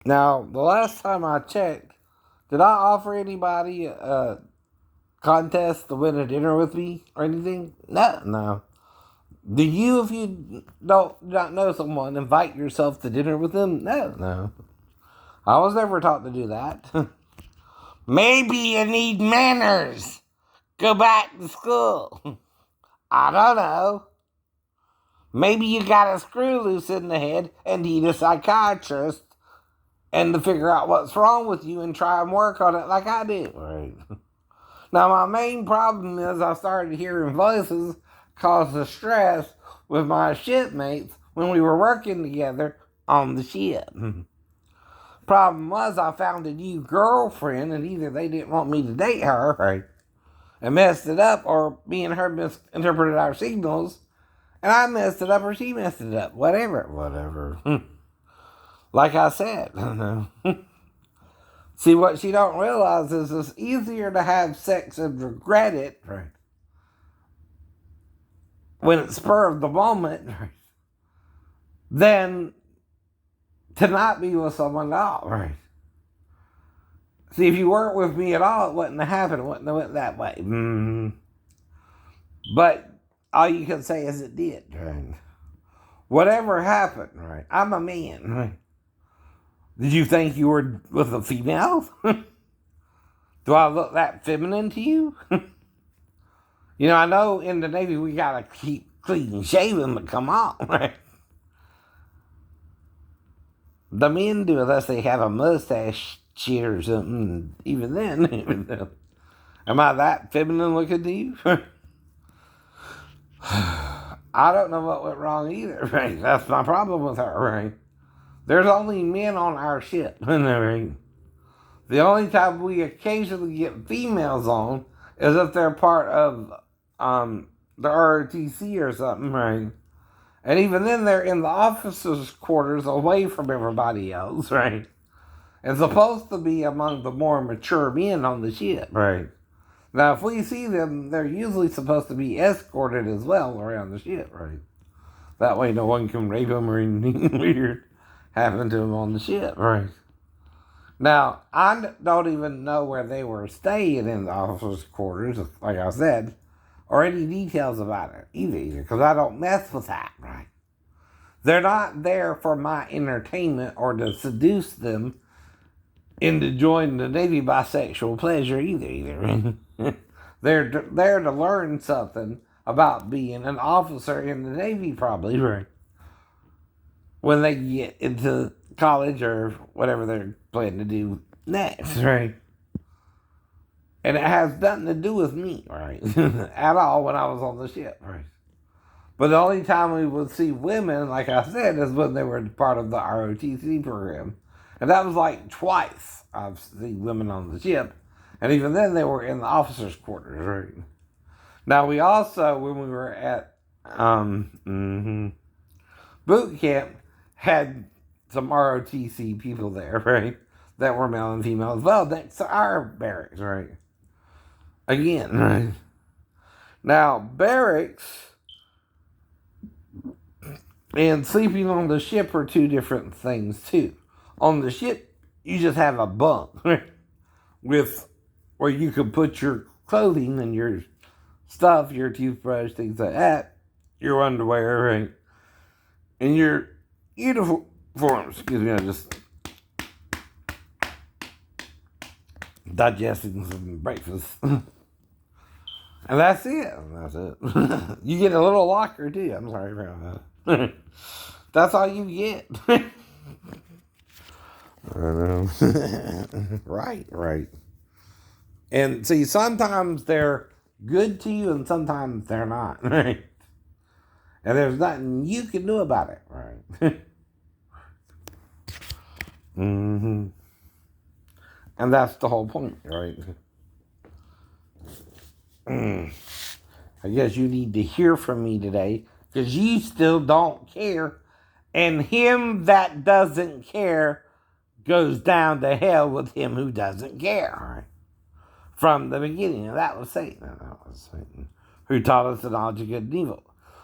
Now, the last time I checked, did I offer anybody a contest to win a dinner with me or anything? No, no. Do you, if you don't not know someone, invite yourself to dinner with them? No, no. I was never taught to do that. Maybe you need manners. Go back to school. I don't know. Maybe you got a screw loose in the head and need a psychiatrist and to figure out what's wrong with you and try and work on it like I did. Right. Now, my main problem is I started hearing voices cause the stress with my shipmates when we were working together on the ship. Problem was, I found a new girlfriend, and either they didn't want me to date her, right, and messed it up, or me and her misinterpreted our signals, and I messed it up, or she messed it up. Whatever. Like I said, see, what she don't realize is it's easier to have sex and regret it, right, when it's spur of the moment, right, than to not be with someone at all, right. See, if you weren't with me at all, it wouldn't have happened. It wouldn't have went that way. But all you can say is it did, right? Whatever happened, right? I'm a man, right? Did you think you were with a female? Do I look that feminine to you? I know in the Navy we gotta keep clean shaven, but come on, right? The men do unless they have a mustache shit or something. Even then, am I that feminine looking to you? I don't know what went wrong either, right? That's my problem with her, right? There's only men on our ship, right? The only time we occasionally get females on is if they're part of the ROTC or something, right? And even then, they're in the officers' quarters away from everybody else, right? And supposed to be among the more mature men on the ship, right? Now, if we see them, they're usually supposed to be escorted as well around the ship, right? That way no one can rape them or anything weird happen to them on the ship, right? Now, I don't even know where they were staying in the officers' quarters, like I said, or any details about it either, because I don't mess with that, right? They're not there for my entertainment or to seduce them into joining the Navy by sexual pleasure either. They're there to learn something about being an officer in the Navy, probably, right? When they get into college or whatever they're planning to do next, right? And it has nothing to do with me, right? At all when I was on the ship, right? But the only time we would see women, like I said, is when they were part of the ROTC program. And that was like twice I've seen women on the ship. And even then, they were in the officers' quarters, right? Now, we also, when we were at boot camp, had some ROTC people there, right? That were male and female as well, next to our barracks, right? Again, right? Now, barracks and sleeping on the ship are two different things, too. On the ship, you just have a bunk, right? With where you can put your clothing and your stuff, your toothbrush, things like that, your underwear, right? And your uniforms. Excuse me, I just digesting some breakfast. And that's it. That's it. You get a little locker too. I'm sorry about that. That's all you get. I know. Right. And see, sometimes they're good to you and sometimes they're not, right? And there's nothing you can do about it, right? Mm-hmm. And that's the whole point, right? I guess you need to hear from me today because you still don't care. And him that doesn't care goes down to hell with him who doesn't care. Right? From the beginning, and that was Satan. Who taught us the knowledge of good and evil.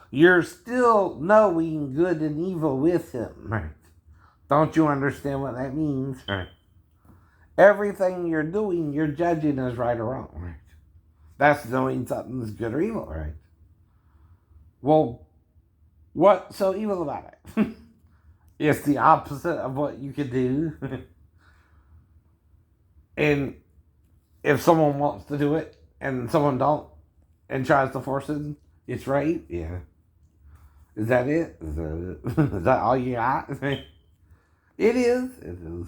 You're still knowing good and evil with him, right? Don't you understand what that means? Right. Everything you're doing, you're judging as right or wrong, right? That's knowing something's good or evil, right? Well, what's so evil about it? It's the opposite of what you could do. And if someone wants to do it and someone don't and tries to force it, it's right. Yeah. Is that it? Is that all you got? It is. It is.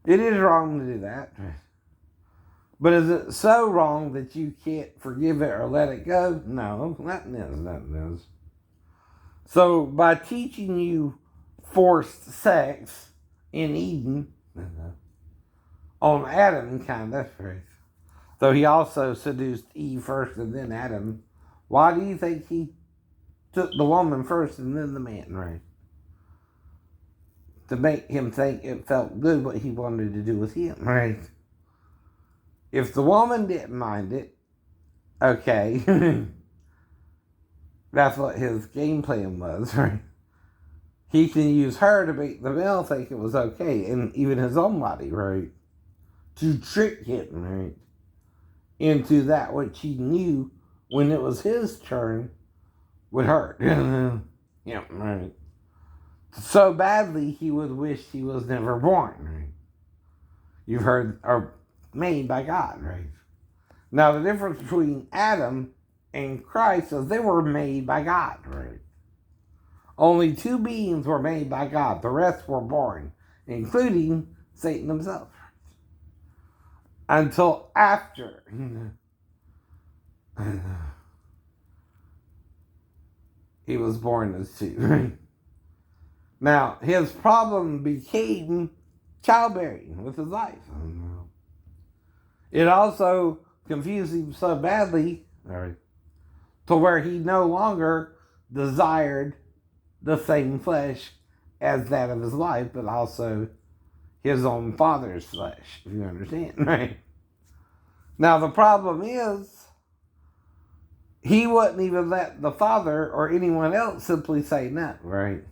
It is wrong to do that. But is it so wrong that you can't forgive it or let it go? No, nothing is. Nothing is. So by teaching you forced sex in Eden on Adam, kind of, right? So he also seduced Eve first and then Adam. Why do you think he took the woman first and then the man, right? To make him think it felt good what he wanted to do with him, right? If the woman didn't mind it, okay, that's what his game plan was, right? He can use her to make the male think it was okay, and even his own body, right? To trick him, right? Into that which he knew when it was his turn would hurt. Yeah, right. So badly he would wish he was never born, right? You've heard, or made by God, right? Now the difference between Adam and Christ is they were made by God, right? Only two beings were made by God. The rest were born, including Satan himself. Until after he was born as two, right? Now, his problem became childbearing with his life. It also confused him so badly, right, to where he no longer desired the same flesh as that of his wife, but also his own father's flesh, if you understand, right? Now, the problem is, he wouldn't even let the father or anyone else simply say no, right?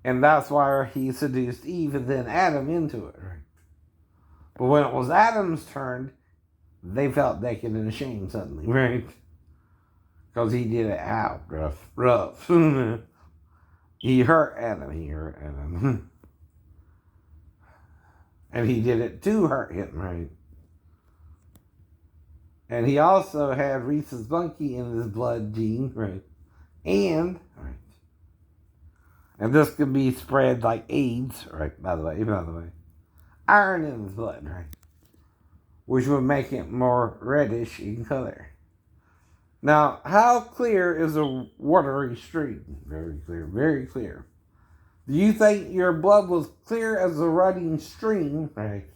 And that's why he seduced Eve and then Adam into it, right? But when it was Adam's turn, they felt naked and ashamed suddenly, right? Because he did it out rough. He hurt Adam. And he did it to hurt him, right? And he also had rhesus monkey in his blood gene, right? And this could be spread like AIDS, right? By the way, iron in his blood, right? Which would make it more reddish in color. Now, how clear is a watery stream? Very clear, very clear. Do you think your blood was clear as a running stream, right?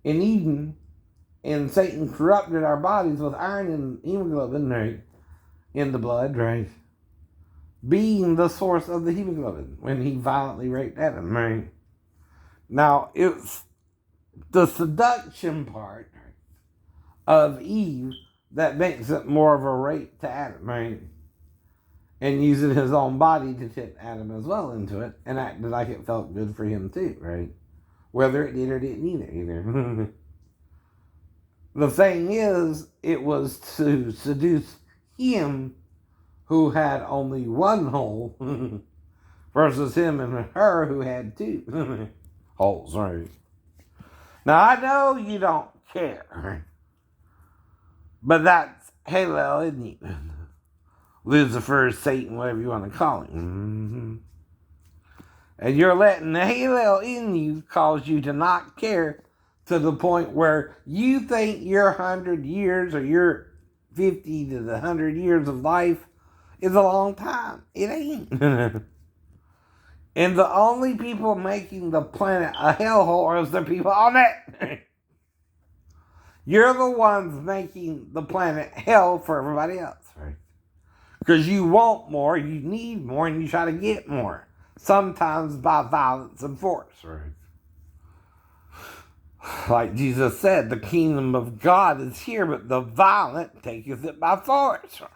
In Eden, and Satan corrupted our bodies with iron and hemoglobin, right? In the blood, right? Being the source of the hemoglobin when he violently raped Adam, right? Now, it's the seduction part of Eve that makes it more of a rape to Adam, right? And using his own body to tip Adam as well into it and acted like it felt good for him too, right? Whether it did or didn't either. The thing is, it was to seduce him who had only one hole versus him and her who had two holes, right? Now, I know you don't care, but that's Halo in you. Lucifer, Satan, whatever you want to call him. And you're letting the Halo in you cause you to not care to the point where you think your 100 years or your 50 to the 100 years of life is a long time. It ain't. And the only people making the planet a hellhole is the people on it. You're the ones making the planet hell for everybody else, right? Because you want more, you need more, and you try to get more. Sometimes by violence and force, right? Like Jesus said, the kingdom of God is here, but the violent taketh it by force, right?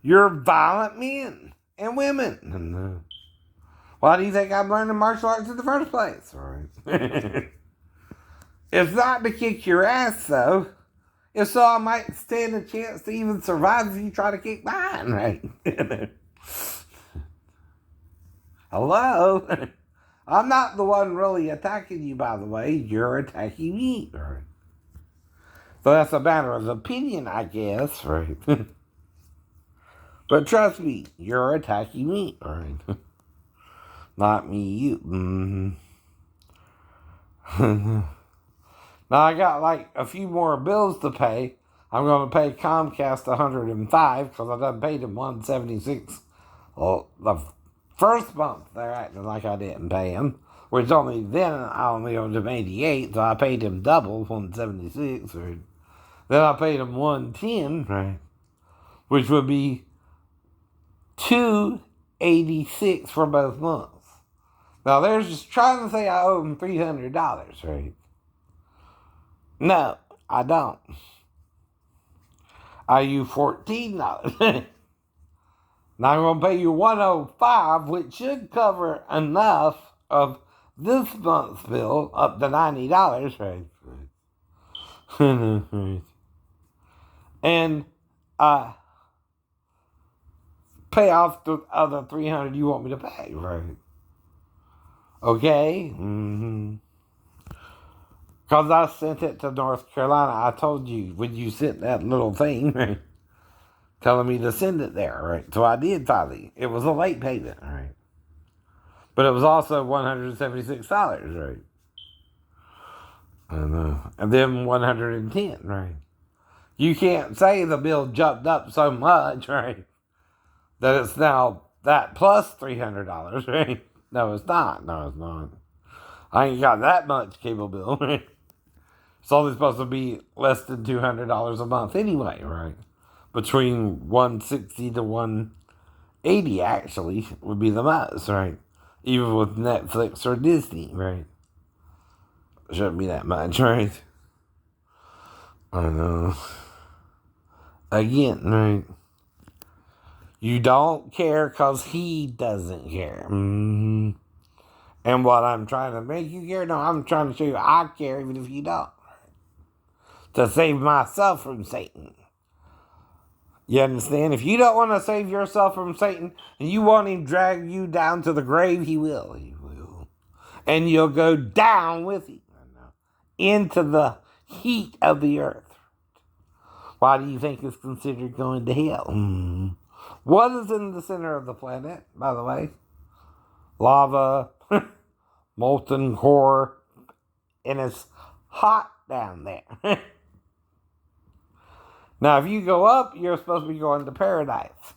You're violent men, and women. And, why do you think I'm learning martial arts in the first place? Right. It's not to kick your ass, though. If so, I might stand a chance to even survive if you try to kick mine, right? Hello? I'm not the one really attacking you, by the way. You're attacking me, right? So that's a matter of opinion, I guess, right? But trust me, you're attacking me, right? Not me, you. Now I got like a few more bills to pay. I'm going to pay Comcast $105 because I done paid them $176. Well, the first month they're acting like I didn't pay him, which only then I only owed him $88, so I paid him double, $176. Right? Then I paid him $110, right? Which would be $286 for both months. Now they're just trying to say I owe him $300, right? No, I don't. I owe you $14. Now I'm going to pay you $105, which should cover enough of this month's bill up to $90, right? And pay off the other $300 you want me to pay, right? Okay? Because I sent it to North Carolina. I told you when you sent that little thing, right? Telling me to send it there, right? So I did finally. It was a late payment, right? But it was also $176, right? And then $110, right? You can't say the bill jumped up so much, right? That it's now that plus $300, right? No, it's not. No, it's not. I ain't got that much cable bill, right? It's only supposed to be less than $200 a month anyway, right? Between $160 to $180 actually would be the most, right? Even with Netflix or Disney, right? Shouldn't be that much, right? I know. Again, right? You don't care because he doesn't care. And what I'm trying to make you care, no, I'm trying to show you I care even if you don't. To save myself from Satan. You understand? If you don't want to save yourself from Satan and you want him to drag you down to the grave, he will. He will. And you'll go down with him into the heat of the earth. Why do you think it's considered going to hell? What is in the center of the planet, by the way? Lava, molten core, and it's hot down there. Now, if you go up, you're supposed to be going to paradise.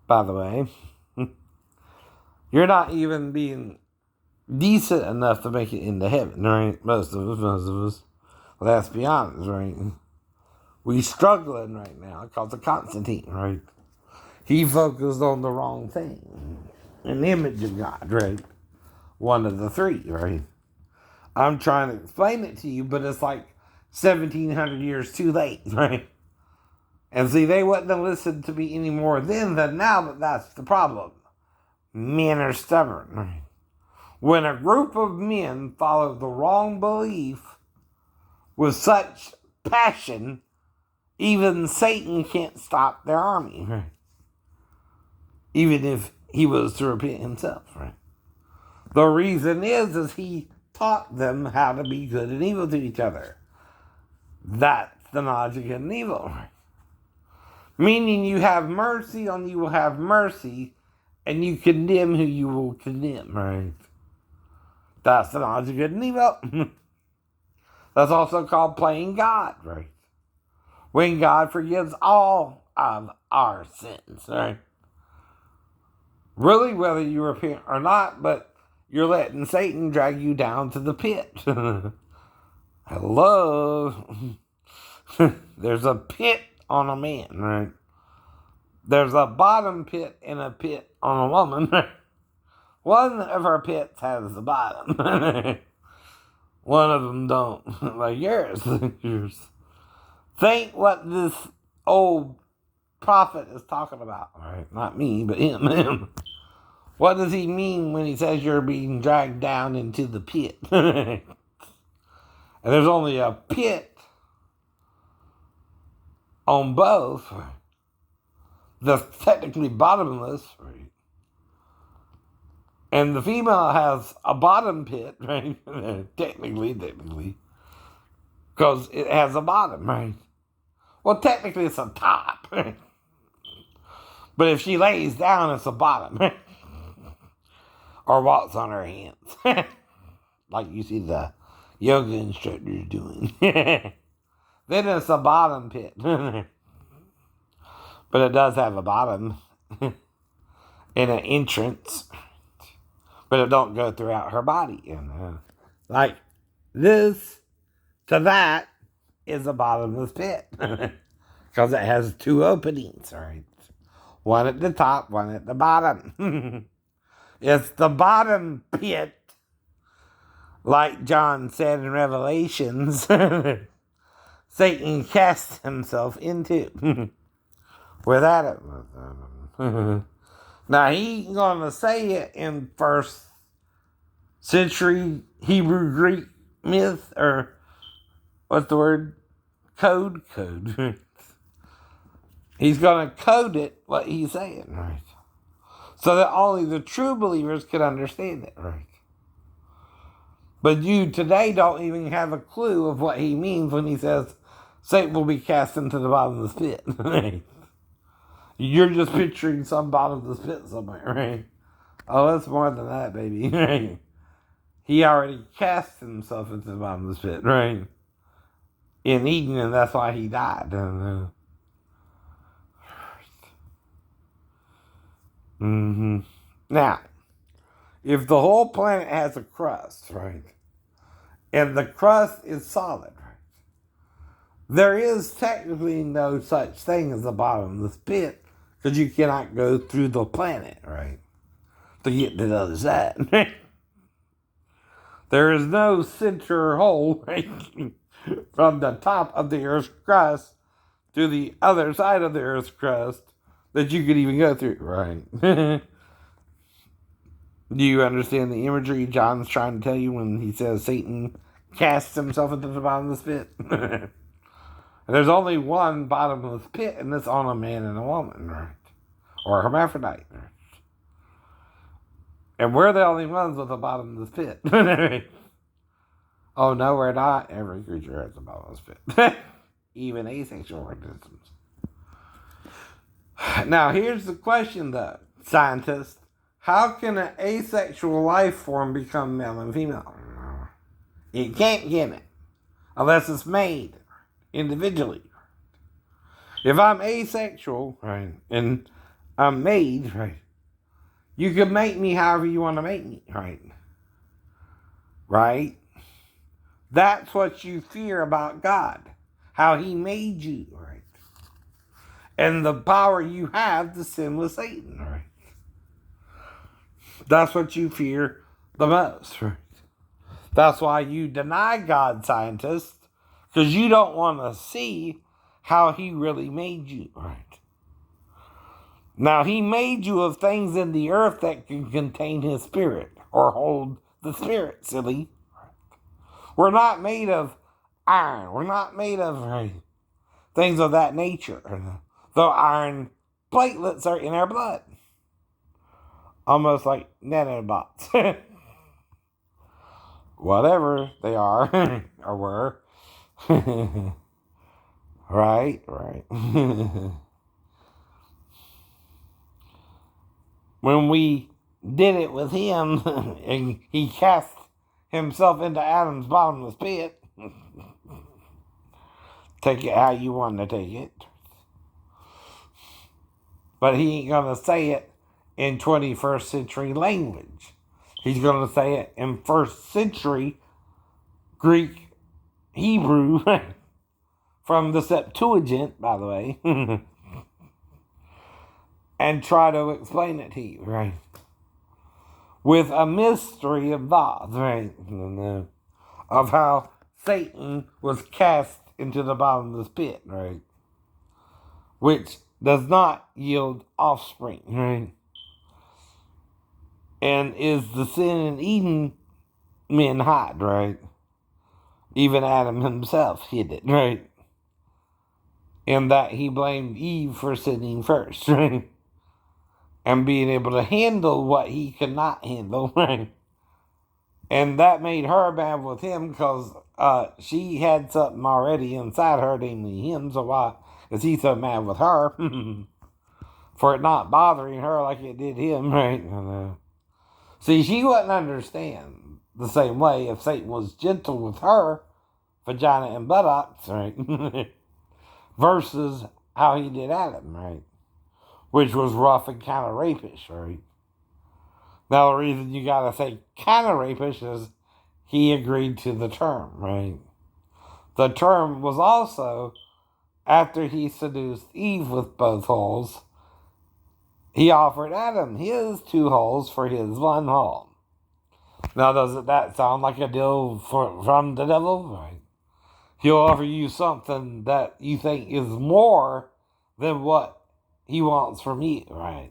By the way, you're not even being decent enough to make it into heaven, right? Most of us. Well, let's be honest, right? We struggling right now because of Constantine, right? He focused on the wrong thing. An image of God, right? One of the three, right? I'm trying to explain it to you, but it's like 1,700 years too late, right? And see, they wouldn't have listened to me any more then than now, but that's the problem. Men are stubborn, right? When a group of men follow the wrong belief with such passion, even Satan can't stop their army, right? Even if he was to repent himself, right? The reason is he taught them how to be good and evil to each other. That's the knowledge of good and evil, right? Meaning you have mercy on you will have mercy, and you condemn who you will condemn, right? That's the knowledge of good and evil. That's also called playing God, right? When God forgives all of our sins, right? Really, whether you repent or not, but you're letting Satan drag you down to the pit. Hello? There's a pit on a man, right? There's a bottom pit and a pit on a woman. One of her pits has the bottom. One of them don't. Like yours. Think what this old prophet is talking about, right? Not me, but him. What does he mean when he says you're being dragged down into the pit? And there's only a pit on both. That's technically bottomless, right? And the female has a bottom pit, right? technically. Because it has a bottom, right? Well, technically it's a top, right? But if she lays down, it's a bottom, right? Or walks on her hands. Like you see the yoga instructors doing. Then it's a bottom pit. But it does have a bottom and an entrance. But it don't go throughout her body. Like this to that is a bottomless pit. Because it has two openings, right? One at the top, one at the bottom. It's the bottom pit, like John said in Revelations, Satan cast himself into. Without it. Now, he ain't going to say it in first century Hebrew Greek myth, or what's the word? Code. He's going to code it what he's saying, right? So that only the true believers can understand it, right? But you today don't even have a clue of what he means when he says Satan will be cast into the bottomless pit. Right? You're just picturing some bottomless pit somewhere, right? Oh, it's more than that, baby. Right? He already cast himself into the bottomless pit, right? In Eden, and that's why he died. Now, if the whole planet has a crust, right, and the crust is solid, right, there is technically no such thing as a bottomless pit, because you cannot go through the planet, right, to get to the other side. There is no center hole, right, from the top of the Earth's crust to the other side of the Earth's crust that you could even go through, right? Do you understand the imagery John's trying to tell you when he says Satan casts himself into the bottomless pit? There's only one bottomless pit, and it's on a man and a woman, right? Or a hermaphrodite. Right? And we're the only ones with a bottomless pit. Oh, no, we're not. Every creature has a bottomless pit. Even asexual organisms. Now, here's the question, though, scientists. How can an asexual life form become male and female? It can't get it unless it's made individually. If I'm asexual, right, and I'm made, right, you can make me however you want to make me, right? Right? That's what you fear about God, how he made you, right? And the power you have to sin with Satan, right? That's what you fear the most, right? That's why you deny God, scientists, because you don't want to see how he really made you, right? Now, he made you of things in the earth that can contain his spirit, or hold the spirit, silly. We're not made of iron. We're not made of things of that nature. Though iron platelets are in our blood. Almost like nanobots. Whatever they are, or were. Right. When we did it with him, and he cast himself into Adam's bottomless pit, take it how you want to take it. But he ain't going to say it in 21st century language. He's going to say it in first century Greek, Hebrew, from the Septuagint, by the way, and try to explain it to you, right? With a mystery of God, right? Of how Satan was cast into the bottomless pit, right? Which does not yield offspring, right? And is the sin in Eden men hide, right? Even Adam himself hid it, right? In that he blamed Eve for sinning first, right? And being able to handle what he could not handle, right? And that made her mad with him because she had something already inside her, namely him. So why is he so mad with her for it not bothering her like it did him, right? See, she wouldn't understand the same way if Satan was gentle with her, vagina and buttocks, right? Versus how he did Adam, right? Which was rough and kind of rapish, right? Now, the reason you gotta say kind of rapish is he agreed to the term, right? The term was also after he seduced Eve with both holes, he offered Adam his 2 holes for his 1 hole. Now, doesn't that sound like a deal from the devil? Right? He'll offer you something that you think is more than what he wants from you, right?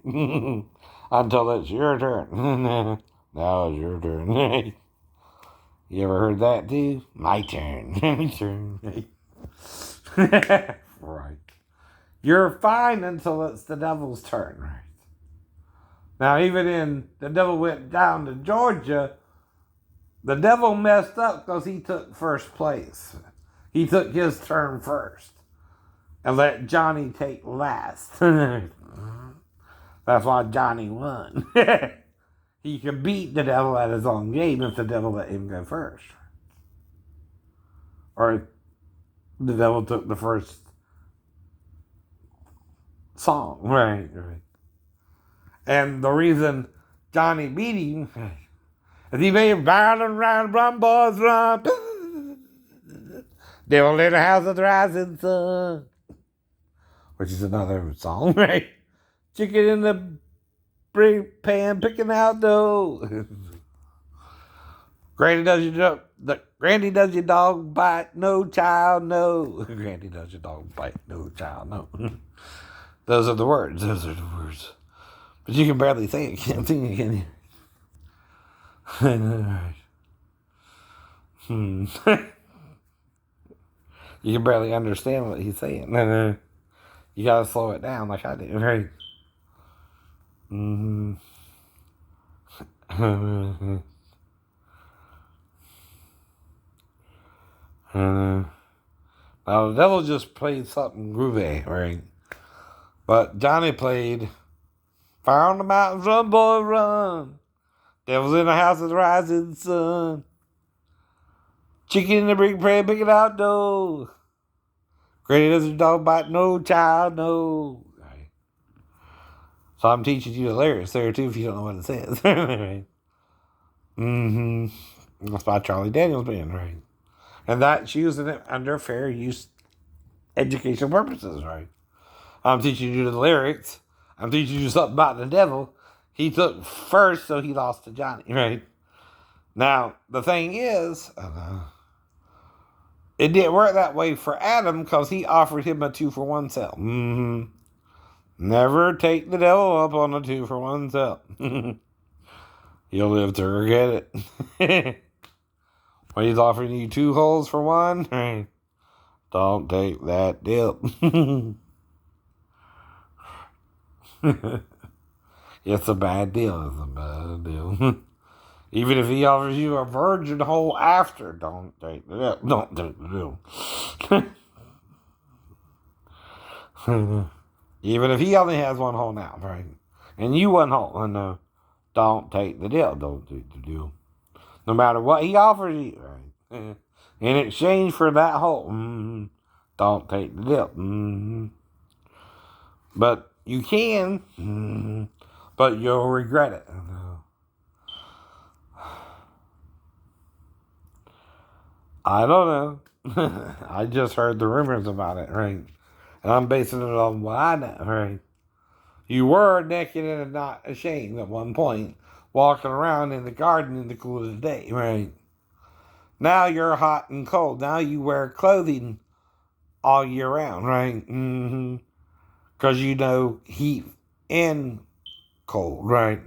Until it's your turn. Now it's your turn. You ever heard that too? My turn. My turn. Right. You're fine until it's the devil's turn, right? Now, even in The Devil Went Down to Georgia, the devil messed up because he took first place. He took his turn first and let Johnny take last. That's why Johnny won. He could beat the devil at his own game if the devil let him go first. Or the devil took the first song. Right. And the reason Johnny beat him is he made round and round, run, boys, run. Devil in the house of the rising sun. Which is another song, right? Chicken in the pan picking out dough. Granny does your dog bite, no child, no. Granny does your dog bite, no child, no. Those are the words. But you can barely say it. Can't sing it, can you? You can barely understand what he's saying. You gotta slow it down like I do, right? Now, the devil just played something groovy, right? But Johnny played Fire on the Mountains, Run, Boy, Run. Devil's in the house of the rising sun. Chicken in the brick, pray, pick it out, dough. Granny doesn't dog bite, no child, no. Right. So I'm teaching you the lyrics there too if you don't know what it says. Right. That's by Charlie Daniels Band, right? And that's using it under fair use educational purposes, right? I'm teaching you the lyrics. I'm teaching you something about the devil. He took first, so he lost to Johnny, right? Now, the thing is, it didn't work that way for Adam because he offered him a 2-for-1 sale. Never take the devil up on a 2-for-1 sale. You'll live to regret it. When he's offering you 2 holes for 1, don't take that dip. It's a bad deal. It's a bad deal. Even if he offers you a virgin hole after, don't take the dip. Don't take the deal. Even if he only has 1 hole now, right? And you 1 hole, don't take the deal. Don't take the deal. No matter what he offers you, right? In exchange for that hole, don't take the deal. But you can, but you'll regret it. I don't know. I just heard the rumors about it, right? And I'm basing it on what I know, right? You were naked and not ashamed at one point, walking around in the garden in the cool of the day, right? Now you're hot and cold. Now you wear clothing all year round, right? Because you know heat and cold, right?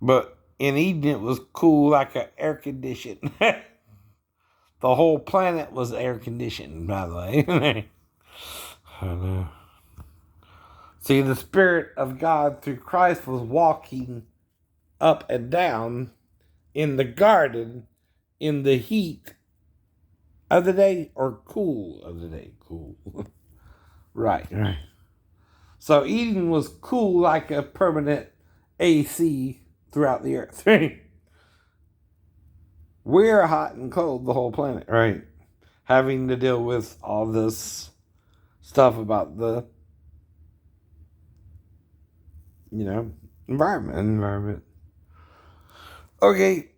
But in Eden, it was cool like an air condition. The whole planet was air conditioned, by the way. I know. See, the Spirit of God through Christ was walking up and down in the garden in the heat of the day or cool of the day. Cool. Right. So Eden was cool like a permanent AC throughout the earth. We're hot and cold, the whole planet, right? Having to deal with all this stuff about the, environment. Okay.